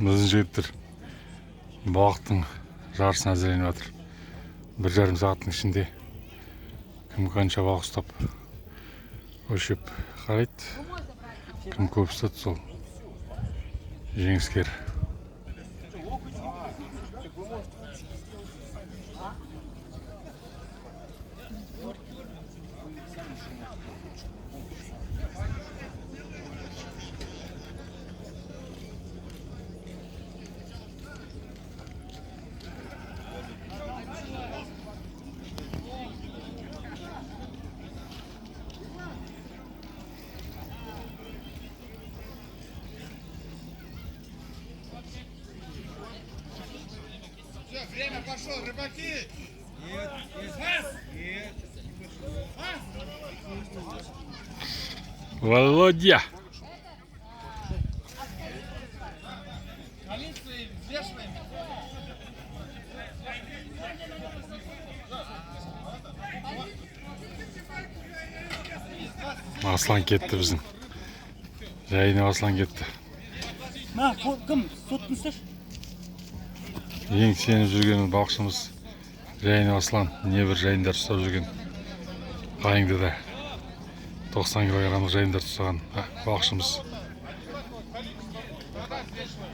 Біздің жігіттер балықтың жарысына әзірленіп жатыр. 1,5 сағаттың ішінде кім қанша балық ұстап өлшеп қарайды. Кім көп ұстады, сол жеңіскер. Время пошло, рыбаки! Нет, нет. Володя! Аслан кетті біздің. Жайынып Аслан кетті. Кім? Соттыңыздар? Ең сеніп жүрген балықшымыз Жайынып Аслан. Небір жайындар ұстап жүрген. Қайыңды да 90 килограммдық жайындар ұстаған балықшымыз.